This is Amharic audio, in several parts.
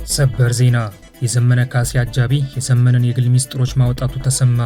ሰበር ዜና የዘመነ ካሴ አጃቢ የዘመነን የግል ሚስጥሮች ማውጣቱ ተሰማ።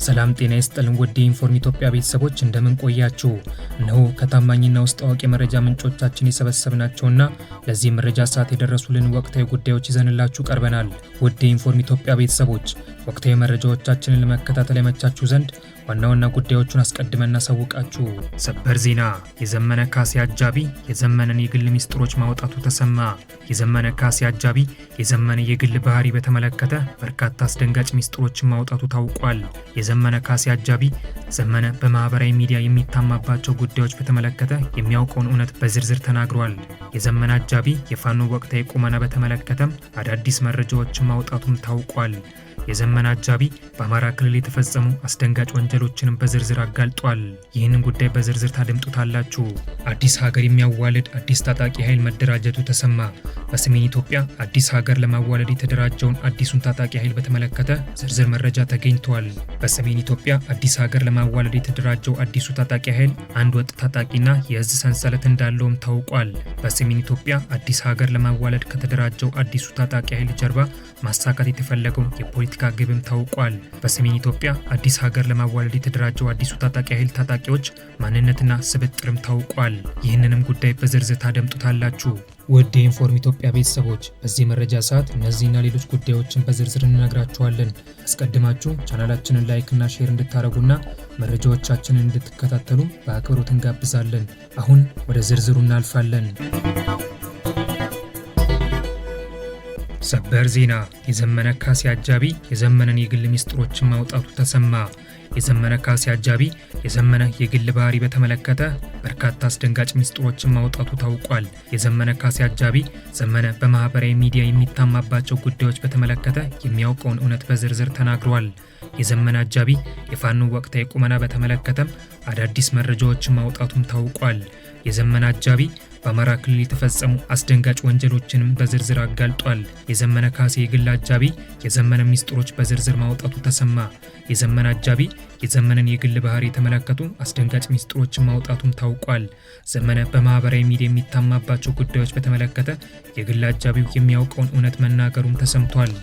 ሰላም ጤና ይስጥልን ውድ የኢንፎርም ኢትዮጵያ ቤተሰቦች እንደምን ቆያችሁ? እነሆ ከታማኝና ውስጥ አዋቂ መረጃ ምንጮቻችን የሰበሰብናቸውና ለዚህ መረጃ ሰዓት የደረሱልን ወቅታዊ ጉዳዮች ይዘንላችሁ ቀርበናል። ውድ የኢንፎርም ኢትዮጵያ ቤተሰቦች ወቅታዊ መረጃዎቻችንን ለመከታተል ያመቻችሁ ዘንድ ዋና ዋና ጉዳዮቹን አስቀድመን እናሳውቃችሁ። ሰበር ዜና የዘመነ ካሴ አጃቢ የዘመነን የግል ሚስጥሮች ማውጣቱ ተሰማ። የዘመነ ካሴ አጃቢ የዘመነ የግል ባህሪ በተመለከተ በርካታ አስደንጋጭ ሚስጥሮችን ማውጣቱ ታውቋል። የዘመነ ካሴ አጃቢ ዘመነ በማህበራዊ ሚዲያ የሚታማባቸው ጉዳዮች በተመለከተ የሚያውቀውን እውነት በዝርዝር ተናግሯል። የዘመነ አጃቢ የፋኖ ወቅታዊ ቁመና በተመለከተም አዳዲስ መረጃዎችን ማውጣቱም ታውቋል። የዘመነ አጃቢ በአማራ ክልል የተፈጸሙ አስደንጋጭ ወንጀሎችንም በዝርዝር አጋልጧል። ይህንን ጉዳይ በዝርዝር ታደምጡታላችሁ። አዲስ ሀገር የሚያዋልድ አዲስ ታጣቂ ኃይል መደራጀቱ ተሰማ። በሰሜን ኢትዮጵያ አዲስ ሀገር ለማዋለድ የተደራጀውን አዲሱን ታጣቂ ኃይል በተመለከተ ዝርዝር መረጃ ተገኝቷል። በሰሜን ኢትዮጵያ አዲስ ሀገር ለማዋለድ የተደራጀው አዲሱ ታጣቂ ኃይል አንድ ወጥ ታጣቂና የእዝ ሰንሰለት እንዳለውም ታውቋል። በሰሜን ኢትዮጵያ አዲስ ሀገር ለማዋለድ ከተደራጀው አዲሱ ታጣቂ ኃይል ጀርባ ማሳካት የተፈለገው የፖለቲካ ግብም ታውቋል። በሰሜን ኢትዮጵያ አዲስ ሀገር ለማዋለድ የተደራጀው አዲሱ ታጣቂ ኃይል ታጣቂዎች ማንነትና ስብጥርም ታውቋል። ይህንንም ጉዳይ በዝርዝር ታደምጡታላችሁ። ውድ የኢንፎርም ኢትዮጵያ ቤተሰቦች በዚህ መረጃ ሰዓት እነዚህና ሌሎች ጉዳዮችን በዝርዝር እንነግራችኋለን። አስቀድማችሁ ቻናላችንን ላይክና ሼር እንድታደርጉና መረጃዎቻችንን እንድትከታተሉ በአክብሮት እንጋብዛለን። አሁን ወደ ዝርዝሩ እናልፋለን። ሰበር ዜና የዘመነ ካሴ አጃቢ የዘመነን የግል ሚስጥሮችን ማውጣቱ ተሰማ። የዘመነ ካሴ አጃቢ የዘመነ የግል ባህሪ በተመለከተ በርካታ አስደንጋጭ ሚስጥሮችን ማውጣቱ ታውቋል። የዘመነ ካሴ አጃቢ ዘመነ በማህበራዊ ሚዲያ የሚታማባቸው ጉዳዮች በተመለከተ የሚያውቀውን እውነት በዝርዝር ተናግሯል። የዘመነ አጃቢ የፋኖ ወቅታዊ ቁመና በተመለከተም አዳዲስ መረጃዎችን ማውጣቱም ታውቋል። የዘመነ አጃቢ በአማራ ክልል የተፈጸሙ አስደንጋጭ ወንጀሎችንም በዝርዝር አጋልጧል። የዘመነ ካሴ የግል አጃቢ የዘመነ ሚስጥሮች በዝርዝር ማውጣቱ ተሰማ። የዘመነ አጃቢ የዘመነን የግል ባህሪ የተመለከቱ አስደንጋጭ ሚስጥሮችን ማውጣቱም ታውቋል። ዘመነ በማህበራዊ ሚዲያ የሚታማባቸው ጉዳዮች በተመለከተ የግል አጃቢው የሚያውቀውን እውነት መናገሩም ተሰምቷል።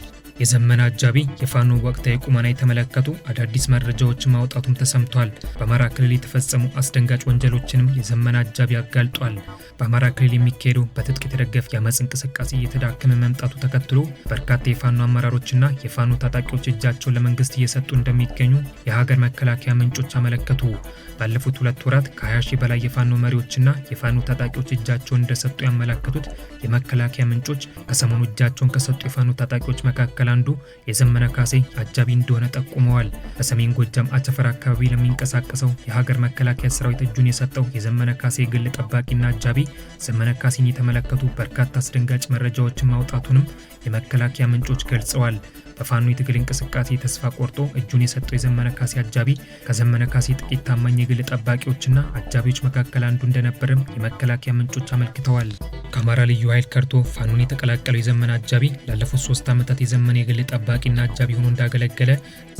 የዘመነ አጃቢ የፋኖ ወቅታዊ ቁመና የተመለከቱ አዳዲስ መረጃዎችን ማውጣቱም ተሰምቷል። በአማራ ክልል የተፈጸሙ አስደንጋጭ ወንጀሎችንም የዘመነ አጃቢ አጋልጧል። በአማራ ክልል የሚካሄደው በትጥቅ የተደገፈ የአመፅ እንቅስቃሴ እየተዳከመ መምጣቱ ተከትሎ በርካታ የፋኖ አመራሮችና የፋኖ ታጣቂዎች እጃቸውን ለመንግስት እየሰጡ እንደሚገኙ የሀገር መከላከያ ምንጮች አመለከቱ። ባለፉት 2 ወራት ከ20 ሺህ በላይ የፋኖ መሪዎችና የፋኖ ታጣቂዎች እጃቸውን እንደሰጡ ያመለከቱት የመከላከያ ምንጮች ከሰሞኑ እጃቸውን ከሰጡ የፋኖ ታጣቂዎች መካከል አንዱ የዘመነ ካሴ አጃቢ እንደሆነ ጠቁመዋል። በሰሜን ጎጃም አቸፈር አካባቢ ለሚንቀሳቀሰው የሀገር መከላከያ ሰራዊት እጁን የሰጠው የዘመነ ካሴ ግል ጠባቂና አጃቢ ዘመነ ካሴን የተመለከቱ በርካታ አስደንጋጭ መረጃዎችን ማውጣቱንም የመከላከያ ምንጮች ገልጸዋል። በፋኖ የትግል እንቅስቃሴ ተስፋ ቆርጦ እጁን የሰጠው የዘመነ ካሴ አጃቢ ከዘመነ ካሴ ጥቂት ታማኝ የግል ጠባቂዎችና አጃቢዎች መካከል አንዱ እንደነበርም የመከላከያ ምንጮች አመልክተዋል። ከአማራ ልዩ ኃይል ከርቶ ፋኖን የተቀላቀለው የዘመነ አጃቢ ላለፉት 3 ዓመታት የዘመነ የግል ጠባቂና አጃቢ ሆኖ እንዳገለገለ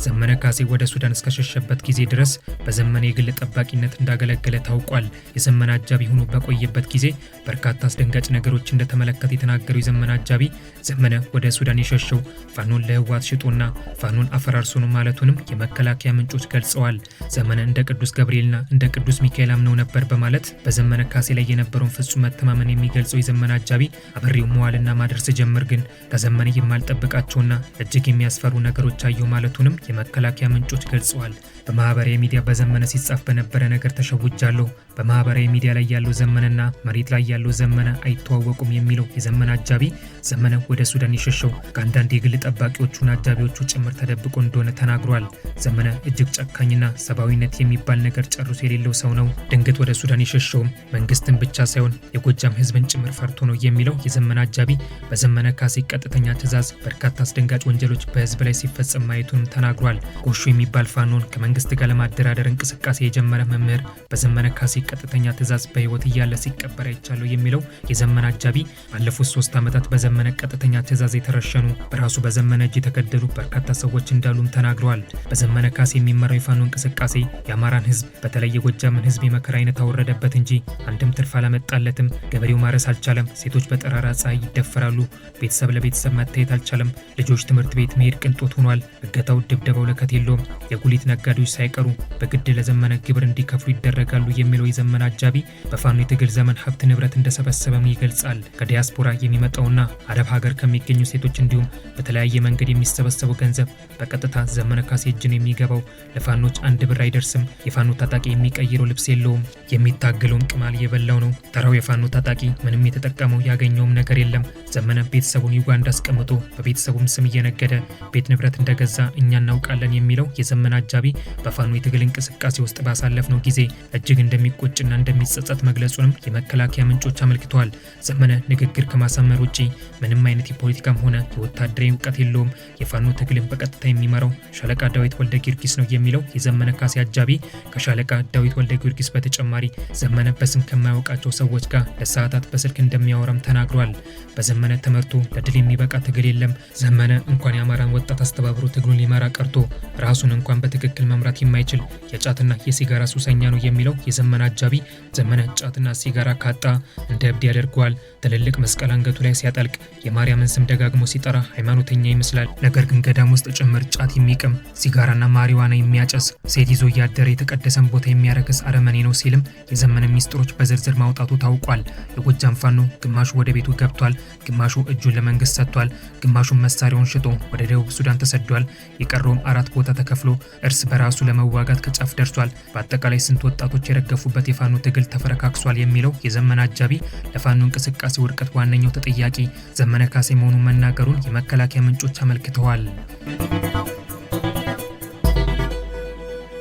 ዘመነ ካሴ ወደ ሱዳን እስከሸሸበት ጊዜ ድረስ በዘመነ የግል ጠባቂነት እንዳገለገለ ታውቋል። የዘመነ አጃቢ ሆኖ በቆየበት ጊዜ በርካታ አስደንጋጭ ነገሮች እንደተመለከተ የተናገረው የዘመነ አጃቢ ዘመነ ወደ ሱዳን የሸሸው ፋኖን ለህወሓት ሽጦና ፋኖን አፈራርሶ ነው ማለቱንም የመከላከያ ምንጮች ገልጸዋል። ዘመነ እንደ ቅዱስ ገብርኤልና እንደ ቅዱስ ሚካኤል አምነው ነበር በማለት በዘመነ ካሴ ላይ የነበረውን ፍጹም መተማመን የሚገልጸው የዘመነ አጃቢ አብሬው መዋልና ማደር ስጀምር ግን ከዘመነ የማልጠብቃቸውና እጅግ የሚያስፈሩ ነገሮች አየሁ ማለቱንም የመከላከያ ምንጮች ገልጸዋል። በማህበራዊ ሚዲያ በዘመነ ሲጻፍ በነበረ ነገር ተሸውጃለሁ። በማህበራዊ ሚዲያ ላይ ያለው ዘመነና መሬት ላይ ያለው ዘመነ አይተዋወቁም የሚለው የዘመነ አጃቢ ዘመነ ወደ ሱዳን የሸሸው ከአንዳንድ የግል ጠባቂዎቹና አጃቢዎቹ ጭምር ተደብቆ እንደሆነ ተናግሯል። ዘመነ እጅግ ጨካኝና ሰብአዊነት የሚባል ነገር ጨርሶ የሌለው ሰው ነው። ድንገት ወደ ሱዳን የሸሸውም መንግስትን ብቻ ሳይሆን የጎጃም ህዝብን ጭምር ፈርቶ ነው የሚለው የዘመነ አጃቢ በዘመነ ካሴ ቀጥተኛ ትዕዛዝ በርካታ አስደንጋጭ ወንጀሎች በህዝብ ላይ ሲፈጸም ማየቱንም ተናግሯል። ጎሹ የሚባል ፋኖን ከመንግስት ጋር ለማደራደር እንቅስቃሴ የጀመረ መምህር በዘመነ ካሴ ቀጥተኛ ትዕዛዝ በህይወት እያለ ሲቀበር አይቻለው የሚለው የዘመነ አጃቢ ባለፉት 3 ዓመታት በዘመነ ቀጥተኛ ትዕዛዝ የተረሸኑ በራሱ በዘመነ እጅ የተገደሉ በርካታ ሰዎች እንዳሉም ተናግረዋል። በዘመነ ካሴ የሚመራው የፋኖ እንቅስቃሴ የአማራን ህዝብ በተለይ የጎጃምን ህዝብ የመከራ አይነት አወረደበት እንጂ አንድም ትርፍ አላመጣለትም። ገበሬው ማረስ አልቻለም። ሴቶች በጠራራ ፀሐይ ይደፈራሉ። ቤተሰብ ለቤተሰብ መታየት አልቻለም። ልጆች ትምህርት ቤት መሄድ ቅንጦት ሆኗል። እገታው፣ ድብደባው ለከት የለውም። የጉሊት ነጋዴዎች ሳይቀሩ በግድ ለዘመነ ግብር እንዲከፍሉ ይደረጋሉ የሚለው የዘመነ አጃቢ በፋኖ የትግል ዘመን ሀብት ንብረት እንደሰበሰበም ይገልጻል። ከዲያስፖራ የሚመጣውና አረብ ሀገር ከሚገኙ ሴቶች እንዲሁም በተለያየ መንገድ የሚሰበሰበው ገንዘብ በቀጥታ ዘመነ ካሴ እጅ ነው የሚገባው። ለፋኖች አንድ ብር አይደርስም። የፋኖ ታጣቂ የሚቀይረው ልብስ የለውም። የሚታገለውም ቅማል የበላው ነው። ተራው የፋኖ ታጣቂ ምንም የተጠቀመው ያገኘውም ነገር የለም። ዘመነ ቤተሰቡን ዩጋንዳ አስቀምጦ በቤተሰቡም ስም እየነገደ ቤት ንብረት እንደገዛ እኛ እናውቃለን የሚለው የዘመነ አጃቢ በፋኖ የትግል እንቅስቃሴ ውስጥ ባሳለፍነው ጊዜ እጅግ እንደሚቆጭና እንደሚጸጸት መግለጹንም የመከላከያ ምንጮች አመልክተዋል። ዘመነ ንግግር ከማሳመር ውጪ ምንም አይነት የፖለቲካም ሆነ የወታደራዊ እውቀት የለውም። የፋኖ ትግልን በቀጥታ የሚመራው ሻለቃ ዳዊት ወልደ ጊዮርጊስ ነው የሚለው የዘመነ ካሴ አጃቢ ከሻለቃ ዳዊት ወልደ ጊዮርጊስ በተጨማሪ ዘመነ በስም ከማያውቃቸው ሰዎች ጋር ለሰዓታት በስልክ እንደሚያወራም ተናግሯል። በዘመነ ተመርቶ ለድል የሚበቃ ትግል የለም። ዘመነ እንኳን የአማራን ወጣት አስተባብሮ ትግሉን ሊመራ ቀርቶ ራሱን እንኳን በትክክል መምራት የማይችል የጫትና የሲጋራ ሱሰኛ ነው የሚለው የዘመነ አጃቢ ዘመነ ጫትና ሲጋራ ካጣ እንደ እብድ ያደርገዋል። ትልልቅ መስቀል አንገቱ ላይ ሲያጠልቅ የማርያምን ስም ደጋግሞ ሲጠራ ሃይማኖተኛ ይመስላል። ነገር ግን ገዳም ውስጥ ጭምር ጫት የሚቅም ሲጋራና ማሪዋና የሚያጨስ ሴት ይዞ እያደረ የተቀደሰን ቦታ የሚያረክስ አረመኔ ነው ሲልም የዘመነ ሚስጥሮች በዝርዝር ማውጣቱ ታውቋል። የጎጃም ፋኖ ግማሹ ወደ ቤቱ ገብቷል፣ ግማሹ እጁን ለመንግስት ሰጥቷል፣ ግማሹን መሳሪያውን ሽጦ ወደ ደቡብ ሱዳን ተሰዷል። የቀረውም 4 ቦታ ተከፍሎ እርስ በራሱ ለመዋጋት ከጫፍ ደርሷል። በአጠቃላይ ስንት ወጣቶች የረገፉበት የፋኖ ትግል ተፈረካክሷል የሚለው የዘመነ አጃቢ ለፋኖ እንቅስቃሴ ውድቀት ዋነኛው ተጠያቂ ዘመነ ካሴ መሆኑን መናገሩን የመከላከያ ምንጮች አመልክተዋል።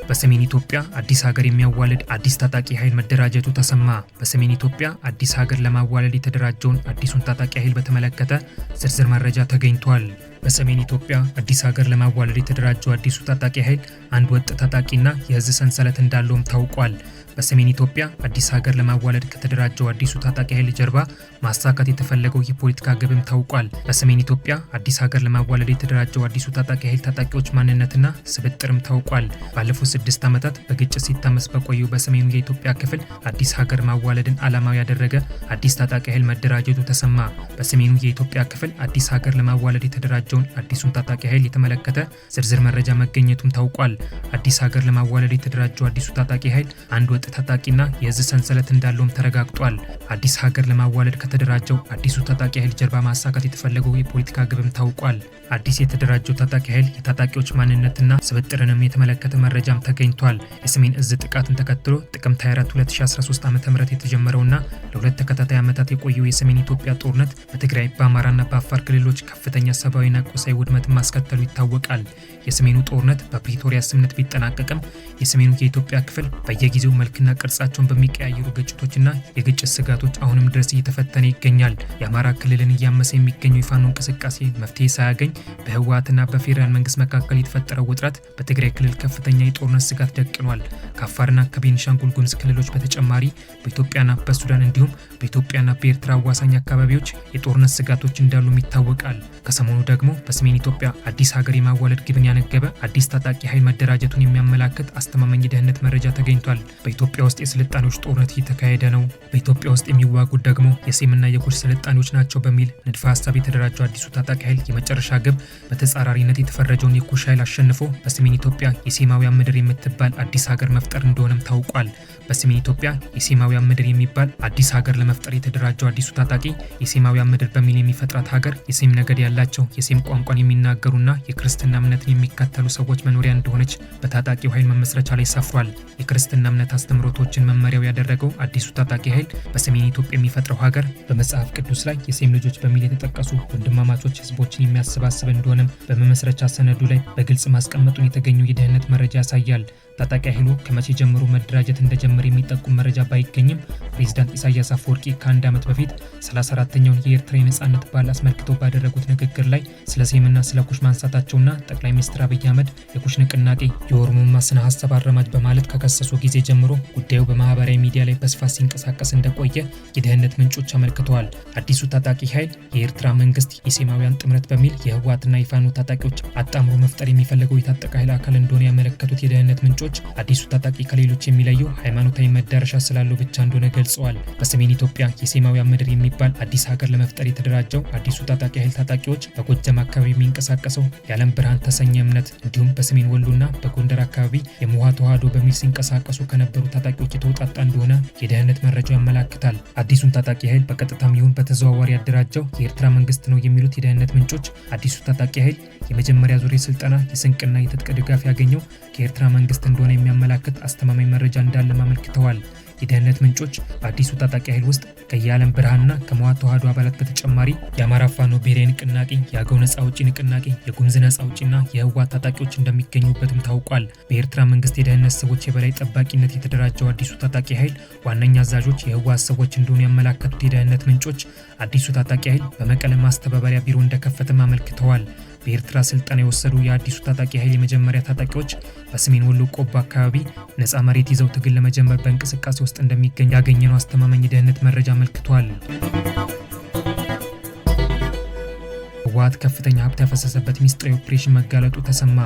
በሰሜን ኢትዮጵያ አዲስ ሀገር የሚያዋልድ አዲስ ታጣቂ ኃይል መደራጀቱ ተሰማ። በሰሜን ኢትዮጵያ አዲስ ሀገር ለማዋለድ የተደራጀውን አዲሱን ታጣቂ ኃይል በተመለከተ ዝርዝር መረጃ ተገኝቷል። በሰሜን ኢትዮጵያ አዲስ ሀገር ለማዋለድ የተደራጀው አዲሱ ታጣቂ ኃይል አንድ ወጥ ታጣቂና የእዝ ሰንሰለት እንዳለውም ታውቋል። በሰሜን ኢትዮጵያ አዲስ ሀገር ለማዋለድ ከተደራጀው አዲሱ ታጣቂ ኃይል ጀርባ ማሳካት የተፈለገው የፖለቲካ ግብም ታውቋል። በሰሜን ኢትዮጵያ አዲስ ሀገር ለማዋለድ የተደራጀው አዲሱ ታጣቂ ኃይል ታጣቂዎች ማንነትና ስብጥርም ታውቋል። ባለፉት 6 ዓመታት በግጭት ሲታመስ በቆየው በሰሜኑ የኢትዮጵያ ክፍል አዲስ ሀገር ማዋለድን ዓላማው ያደረገ አዲስ ታጣቂ ኃይል መደራጀቱ ተሰማ። በሰሜኑ የኢትዮጵያ ክፍል አዲስ ሀገር ለማዋለድ የተደራጀውን አዲሱን ታጣቂ ኃይል የተመለከተ ዝርዝር መረጃ መገኘቱም ታውቋል። አዲስ ሀገር ለማዋለድ የተደራጀው አዲሱ ታጣቂ ኃይል አንድ ወጥ ታጣቂና የእዝ ሰንሰለት እንዳለውም ተረጋግጧል። አዲስ ሀገር ለማዋለድ ከተደራጀው አዲሱ ታጣቂ ኃይል ጀርባ ማሳካት የተፈለገው የፖለቲካ ግብም ታውቋል። አዲስ የተደራጀው ታጣቂ ኃይል የታጣቂዎች ማንነትና ስብጥርንም የተመለከተ መረጃም ተገኝቷል። የሰሜን እዝ ጥቃትን ተከትሎ ጥቅምት 24 2013 ዓ.ም የተጀመረውና ለ2 ተከታታይ ዓመታት የቆየው የሰሜን ኢትዮጵያ ጦርነት በትግራይ በአማራና በአፋር ክልሎች ከፍተኛ ሰብአዊና ቁሳዊ ውድመትን ማስከተሉ ይታወቃል። የሰሜኑ ጦርነት በፕሪቶሪያ ስምምነት ቢጠናቀቅም የሰሜኑ የኢትዮጵያ ክፍል በየጊዜው መልክና ቅርጻቸውን በሚቀያየሩ ግጭቶችና የግጭት ስጋቶች አሁንም ድረስ እየተፈተነ ይገኛል። የአማራ ክልልን እያመሰ የሚገኘው የፋኖ እንቅስቃሴ መፍትሄ ሳያገኝ በህወሓትና በፌዴራል መንግስት መካከል የተፈጠረው ውጥረት በትግራይ ክልል ከፍተኛ የጦርነት ስጋት ደቅኗል። ከአፋርና ከቤኒሻንጉል ጉሙዝ ክልሎች በተጨማሪ በኢትዮጵያና በሱዳን እንዲሁም በኢትዮጵያና በኤርትራ አዋሳኝ አካባቢዎች የጦርነት ስጋቶች እንዳሉም ይታወቃል። ከሰሞኑ ደግሞ በሰሜን ኢትዮጵያ አዲስ ሀገር የማዋለድ ግብን ያነገበ አዲስ ታጣቂ ኃይል መደራጀቱን የሚያመላክት አስተማማኝ የደህንነት መረጃ ተገኝቷል። በኢትዮጵያ ውስጥ የስልጣኔዎች ጦርነት እየተካሄደ ነው። በኢትዮጵያ ውስጥ የሚዋጉት ደግሞ የሴምና የኩሽ ስልጣኔዎች ናቸው በሚል ንድፈ ሀሳብ የተደራጀው አዲሱ ታጣቂ ኃይል የመጨረሻ ግብ በተጻራሪነት የተፈረጀውን የኩሽ ኃይል አሸንፎ በሰሜን ኢትዮጵያ የሴማውያን ምድር የምትባል አዲስ ሀገር መፍጠር እንደሆነም ታውቋል። በሰሜን ኢትዮጵያ የሴማውያን ምድር የሚባል አዲስ ሀገር ለመፍጠር የተደራጀው አዲሱ ታጣቂ የሴማውያን ምድር በሚል የሚፈጥራት ሀገር የሴም ነገድ ያላቸው የሴም ቋንቋን የሚናገሩና የክርስትና እምነትን የሚከተሉ ሰዎች መኖሪያ እንደሆነች በታጣቂው ኃይል መመስረቻ ላይ ሰፍሯል። የክርስትና እምነት አስተምህሮቶችን መመሪያው ያደረገው አዲሱ ታጣቂ ኃይል በሰሜን ኢትዮጵያ የሚፈጥረው ሀገር በመጽሐፍ ቅዱስ ላይ የሴም ልጆች በሚል የተጠቀሱ ወንድማማቾች ህዝቦችን የሚያሰባስብ እንደሆነም በመመስረቻ ሰነዱ ላይ በግልጽ ማስቀመጡን የተገኘው የደህንነት መረጃ ያሳያል። ታጣቂ ኃይሉ ከመቼ ጀምሮ መደራጀት እንደጀመረ የሚጠቁም መረጃ ባይገኝም ፕሬዝዳንት ኢሳያስ አፈወርቂ ከአንድ ዓመት በፊት 34ኛውን የኤርትራ የነጻነት በዓል አስመልክተው ባደረጉት ንግግር ላይ ስለ ሴምና ስለ ኩሽ ማንሳታቸውና ጠቅላይ ሚኒስትር አብይ አህመድ የኩሽ ንቅናቄ የኦሮሞማ ስነ ሀሳብ አራማጅ በማለት ከከሰሱ ጊዜ ጀምሮ ጉዳዩ በማህበራዊ ሚዲያ ላይ በስፋት ሲንቀሳቀስ እንደቆየ የደህንነት ምንጮች አመልክተዋል። አዲሱ ታጣቂ ኃይል የኤርትራ መንግስት የሴማውያን ጥምረት በሚል የህወሓትና የፋኖ ታጣቂዎች አጣምሮ መፍጠር የሚፈልገው የታጠቀ ኃይል አካል እንደሆነ ያመለከቱት የደህንነት ምንጮች አዲሱ ታጣቂ ከሌሎች የሚለየው ሃይማኖታዊ መዳረሻ ስላለው ብቻ እንደሆነ ገልጸዋል። በሰሜን ኢትዮጵያ የሴማውያን ምድር የሚባል አዲስ ሀገር ለመፍጠር የተደራጀው አዲሱ ታጣቂ ኃይል ታጣቂዎች በጎጃም አካባቢ የሚንቀሳቀሰው የዓለም ብርሃን ተሰኘ እምነት እንዲሁም በሰሜን ወሎና በጎንደር አካባቢ የሞሃ ተዋህዶ በሚል ሲንቀሳቀሱ ከነበሩ ታጣቂዎች የተውጣጣ እንደሆነ የደህንነት መረጃው ያመለክታል። አዲሱን ታጣቂ ኃይል በቀጥታም ይሁን በተዘዋዋሪ ያደራጀው የኤርትራ መንግስት ነው የሚሉት የደህንነት ምንጮች አዲሱ ታጣቂ ኃይል የመጀመሪያ ዙር የስልጠና የስንቅና የትጥቅ ድጋፍ ያገኘው ከኤርትራ መንግስት እንደሆነ የሚያመላክት አስተማማኝ መረጃ እንዳለ አመልክተዋል። የደህንነት ምንጮች በአዲሱ ታጣቂ ኃይል ውስጥ ከየዓለም ብርሃንና ከሞሃ ተዋህዶ አባላት በተጨማሪ የአማራ ፋኖ ብሔራዊ ንቅናቄ፣ የአገው ነጻ አውጪ ንቅናቄ፣ የጉሙዝ ነጻ አውጪና የህወሓት ታጣቂዎች እንደሚገኙበትም ታውቋል። በኤርትራ መንግስት የደህንነት ሰዎች የበላይ ጠባቂነት የተደራጀው አዲሱ ታጣቂ ኃይል ዋነኛ አዛዦች የህወሓት ሰዎች እንደሆኑ ያመላከቱት የደህንነት ምንጮች አዲሱ ታጣቂ ኃይል በመቀለ ማስተባበሪያ ቢሮ እንደከፈተም አመልክተዋል። በኤርትራ ስልጠና የወሰዱ የአዲሱ ታጣቂ ኃይል የመጀመሪያ ታጣቂዎች በሰሜን ወሎ ቆቦ አካባቢ ነጻ መሬት ይዘው ትግል ለመጀመር በእንቅስቃሴ ውስጥ እንደሚገኝ ያገኘነው አስተማማኝ የደህንነት መረጃ አመልክቷል። ህወሓት ከፍተኛ ሀብት ያፈሰሰበት ሚስጥራዊ ኦፕሬሽን መጋለጡ ተሰማ።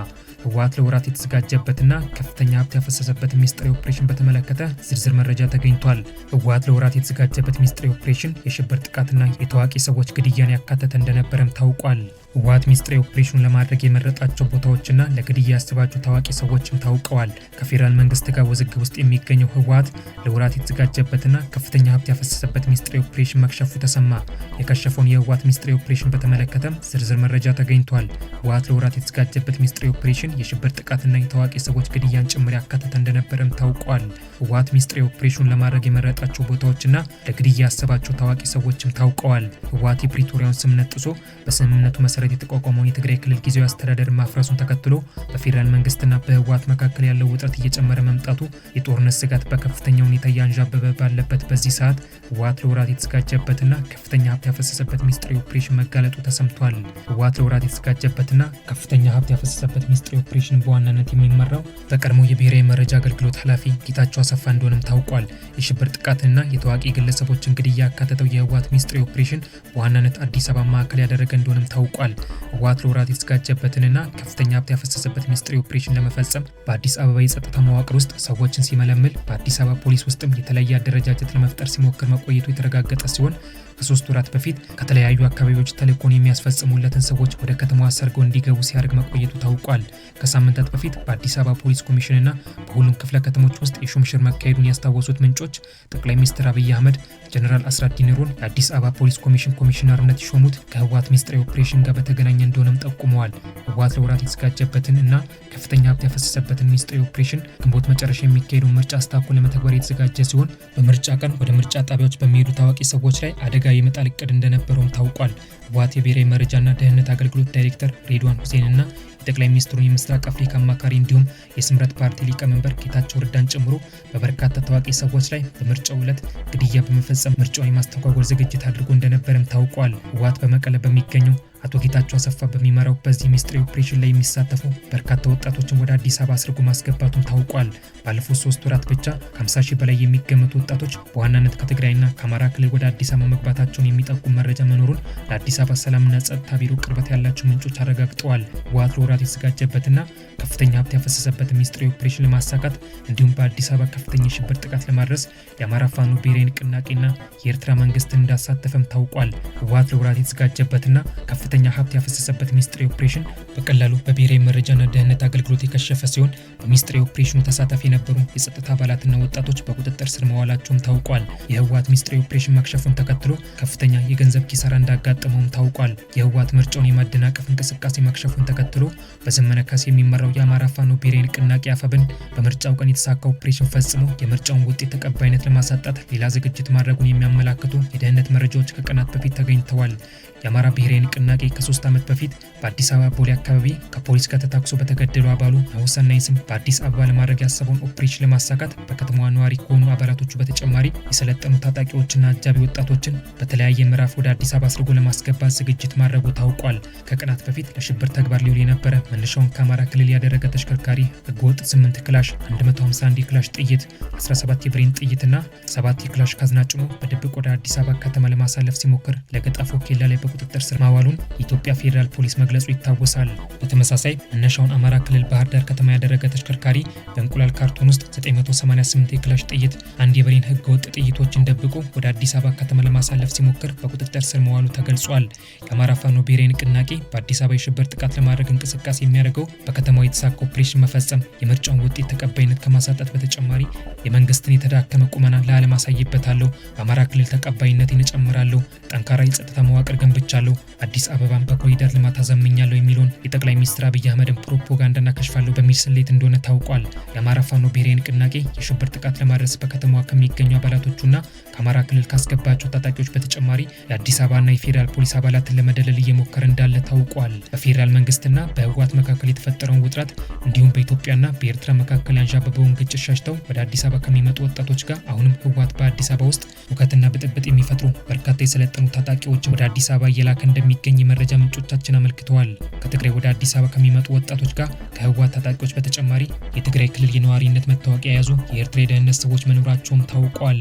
ህወሓት ለወራት የተዘጋጀበትና ከፍተኛ ሀብት ያፈሰሰበት ሚስጥራዊ ኦፕሬሽን በተመለከተ ዝርዝር መረጃ ተገኝቷል። ህወሓት ለወራት የተዘጋጀበት ሚስጥራዊ ኦፕሬሽን የሽብር ጥቃትና የታዋቂ ሰዎች ግድያን ያካተተ እንደነበረም ታውቋል። ህወሓት ሚስጥራዊ ኦፕሬሽኑን ለማድረግ የመረጣቸው ቦታዎችና ለግድያ ያስባቸው ታዋቂ ሰዎችም ታውቀዋል። ከፌዴራል መንግስት ጋር ውዝግብ ውስጥ የሚገኘው ህወሓት ለወራት የተዘጋጀበትና ከፍተኛ ሀብት ያፈሰሰበት ሚስጥራዊ ኦፕሬሽን መክሸፉ ተሰማ። የከሸፈውን የህወሓት ሚስጥራዊ ኦፕሬሽን በተመለከተም ዝርዝር መረጃ ተገኝቷል። ህወሓት ለወራት የተዘጋጀበት ሚስጥራዊ ኦፕሬሽን የሽብር ጥቃትና የታዋቂ ሰዎች ግድያን ጭምር ያካተተ እንደነበረም ታውቋል። ህወሓት ሚስጥራዊ ኦፕሬሽኑን ለማድረግ የመረጣቸው ቦታዎችና ለግድያ ያሰባቸው ታዋቂ ሰዎችም ታውቀዋል። ህወሓት የፕሪቶሪያውን ስምምነት ጥሶ በስምምነቱ መሰረት የተቋቋመውን የትግራይ ክልል ጊዜያዊ አስተዳደር ማፍረሱን ተከትሎ በፌዴራል መንግስትና በህወሓት መካከል ያለው ውጥረት እየጨመረ መምጣቱ የጦርነት ስጋት በከፍተኛ ሁኔታ እያንዣበበ ባለበት በዚህ ሰዓት ህወሓት ለወራት የተዘጋጀበትና ከፍተኛ ሀብት ያፈሰሰበት ሚስጥራዊ ኦፕሬሽን መጋለጡ ተሰምቷል። ህወሓት ለወራት የተዘጋጀበትና ከፍተኛ ሀብት ያፈሰሰበት ሚስጥራዊ ኦፕሬሽን በዋናነት የሚመራው በቀድሞ የብሔራዊ መረጃ አገልግሎት ኃላፊ ጌታቸው አሰፋ እንደሆነም ታውቋል። የሽብር ጥቃትና የታዋቂ ግለሰቦችን ግድያ ያካተተው የህወሓት ሚስጥራዊ ኦፕሬሽን በዋናነት አዲስ አበባ ማዕከል ያደረገ እንደሆነም ታውቋል። ህወሓት ለወራት የተዘጋጀበትንና ከፍተኛ ሀብት ያፈሰሰበት ሚስጥራዊ ኦፕሬሽን ለመፈጸም በአዲስ አበባ የጸጥታ መዋቅር ውስጥ ሰዎችን ሲመለምል በአዲስ አበባ ፖሊስ ውስጥም የተለየ አደረጃጀት ለመፍጠር ሲሞክር መቆየቱ የተረጋገጠ ሲሆን ከ3 ወራት በፊት ከተለያዩ አካባቢዎች ተልእኮን የሚያስፈጽሙለትን ሰዎች ወደ ከተማዋ ሰርገው እንዲገቡ ሲያደርግ መቆየቱ ታውቋል። ከሳምንታት በፊት በአዲስ አበባ ፖሊስ ኮሚሽንና በሁሉም ክፍለ ከተሞች ውስጥ የሹምሽር መካሄዱን ያስታወሱት ምንጮች ጠቅላይ ሚኒስትር አብይ አህመድ ጀነራል አስራት ዲኔሮን የአዲስ አበባ ፖሊስ ኮሚሽን ኮሚሽነርነት የሾሙት ከህወሓት ሚስጥራዊ ኦፕሬሽን ጋር በተገናኘ እንደሆነም ጠቁመዋል። ህወሓት ለወራት የተዘጋጀበትን እና ከፍተኛ ሀብት ያፈሰሰበትን ሚስጥራዊ ኦፕሬሽን ግንቦት መጨረሻ የሚካሄደው ምርጫ አስታኮ ለመተግበር የተዘጋጀ ሲሆን በምርጫ ቀን ወደ ምርጫ ጣቢያዎች በሚሄዱ ታዋቂ ሰዎች ላይ አደጋ የመጣል እቅድ እንደነበረውም ታውቋል። ህወሓት የብሔራዊ መረጃና ደህንነት አገልግሎት ዳይሬክተር ሬድዋን ሁሴንና የጠቅላይ ሚኒስትሩን የምስራቅ አፍሪካ አማካሪ እንዲሁም የስምረት ፓርቲ ሊቀመንበር ጌታቸው ረዳን ጨምሮ በበርካታ ታዋቂ ሰዎች ላይ በምርጫው ዕለት ግድያ በመፈጸም ምርጫውን የማስተጓጎል ዝግጅት አድርጎ እንደነበረም ታውቋል። ህወሓት በመቀለ በሚገኘው አቶ ጌታቸው አሰፋ በሚመራው በዚህ ሚስጥራዊ ኦፕሬሽን ላይ የሚሳተፉ በርካታ ወጣቶችን ወደ አዲስ አበባ አስርጎ ማስገባቱም ታውቋል። ባለፉት 3 ወራት ብቻ ከ50 ሺህ በላይ የሚገመቱ ወጣቶች በዋናነት ከትግራይና ከአማራ ክልል ወደ አዲስ አበባ መግባታቸውን የሚጠቁም መረጃ መኖሩን ለአዲስ አበባ ሰላምና ጸጥታ ቢሮ ቅርበት ያላቸው ምንጮች አረጋግጠዋል። ህወሓት ለወራት የተዘጋጀበትና ከፍተኛ ሀብት ያፈሰሰበት ሚስጥራዊ ኦፕሬሽን ለማሳካት እንዲሁም በአዲስ አበባ ከፍተኛ የሽብር ጥቃት ለማድረስ የአማራ ፋኖ ብሔራዊ ንቅናቄና የኤርትራ መንግስትን እንዳሳተፈም ታውቋል። ህወሓት ለወራት የተዘጋጀበትና ከፍተኛ ሀብት ያፈሰሰበት ሚስጥራዊ ኦፕሬሽን በቀላሉ በብሔራዊ መረጃና ደህንነት አገልግሎት የከሸፈ ሲሆን በሚስጥራዊ ኦፕሬሽኑ ተሳታፊ የነበሩ የጸጥታ አባላትና ወጣቶች በቁጥጥር ስር መዋላቸውም ታውቋል። የህወሓት ሚስጥራዊ ኦፕሬሽን መክሸፉን ተከትሎ ከፍተኛ የገንዘብ ኪሳራ እንዳጋጠመውም ታውቋል። የህወሓት ምርጫውን የማደናቀፍ እንቅስቃሴ መክሸፉን ተከትሎ በዘመነ ካሴ የሚመራው የአማራ ፋኖ ብሔራዊ ንቅናቄ አፋብን በምርጫው ቀን የተሳካ ኦፕሬሽን ፈጽሞ የምርጫውን ውጤት ተቀባይነት ለማሳጣት ሌላ ዝግጅት ማድረጉን የሚያመላክቱ የደህንነት መረጃዎች ከቀናት በፊት ተገኝተዋል። የአማራ ብሔራዊ ንቅናቄ ከ3 ዓመት በፊት በአዲስ አበባ ቦሌ አካባቢ ከፖሊስ ጋር ተታኩሶ በተገደሉ አባሉ ናሁሰናይ ስም በአዲስ አበባ ለማድረግ ያሰበውን ኦፕሬሽን ለማሳካት በከተማዋ ነዋሪ ከሆኑ አባላቶቹ በተጨማሪ የሰለጠኑ ታጣቂዎችና አጃቢ ወጣቶችን በተለያየ ምዕራፍ ወደ አዲስ አበባ አስርጎ ለማስገባት ዝግጅት ማድረጉ ታውቋል። ከቀናት በፊት ለሽብር ተግባር ሊውል የነበረ መነሻውን ከአማራ ክልል ያደረገ ተሽከርካሪ ህገወጥ 8 ክላሽ፣ 151 የክላሽ ጥይት፣ 17 የብሬን ጥይትና 7 የክላሽ ካዝና ጭኖ በድብቅ ወደ አዲስ አበባ ከተማ ለማሳለፍ ሲሞክር ለገጣፎ ኬላ ላይ በቁጥጥር ስር ማዋሉን የኢትዮጵያ ፌዴራል ፖሊስ መግለጹ ይታወሳል። በተመሳሳይ መነሻውን አማራ ክልል ባህር ዳር ከተማ ያደረገ ተሽከርካሪ በእንቁላል ካርቶን ውስጥ 988 የክላሽ ጥይት፣ 1 የብሬን ህገወጥ ጥይቶችን ደብቆ ወደ አዲስ አበባ ከተማ ለማሳለፍ ሲሞክር በቁጥጥር ስር መዋሉ ተገልጿል። የአማራ ፋኖ ብሔራዊ ንቅናቄ በአዲስ አበባ የሽብር ጥቃት ለማድረግ እንቅስቃሴ የሚያደርገው በከተማው የተሳካ ኦፕሬሽን መፈጸም የምርጫውን ውጤት ተቀባይነት ከማሳጣት በተጨማሪ የመንግስትን የተዳከመ ቁመና ለዓለም አሳይበታለሁ፣ በአማራ ክልል ተቀባይነትን እጨምራለሁ፣ ጠንካራ የጸጥታ መዋቅር ገንብቻለሁ፣ አዲስ አበባን በኮሪደር ልማት አዘምኛለሁ የሚለውን የጠቅላይ ሚኒስትር አብይ አህመድን ፕሮፓጋንዳና ከሽፋለሁ በሚል ስሌት እንደሆነ ታውቋል። የአማራ ፋኖ ብሔራዊ ንቅናቄ የሽብር ጥቃት ለማድረስ በከተማዋ ከሚገኙ አባላቶቹና ከአማራ ክልል ካስገባቸው ታጣቂዎች በተጨማሪ የአዲስ አበባና የፌዴራል ፖሊስ አባላትን ለመደለል እየሞከረ እንዳለ ታውቋል። በፌዴራል መንግስትና በህወሓት መካከል የተፈጠረውን ውጥረት እንዲሁም በኢትዮጵያና በኤርትራ መካከል ያንዣበበውን ግጭት ሸሽተው ወደ አዲስ አበባ ከሚመጡ ወጣቶች ጋር አሁንም ህወሓት በአዲስ አበባ ውስጥ ሁከትና ብጥብጥ የሚፈጥሩ በርካታ የሰለጠኑ ታጣቂዎች ወደ አዲስ አበባ እየላከ እንደሚገኝ የመረጃ ምንጮቻችን አመልክተዋል። ከትግራይ ወደ አዲስ አበባ ከሚመጡ ወጣቶች ጋር ከህወሓት ታጣቂዎች በተጨማሪ የትግራይ ክልል የነዋሪነት መታወቂያ የያዙ የኤርትራ የደህንነት ሰዎች መኖራቸውም ታውቋል።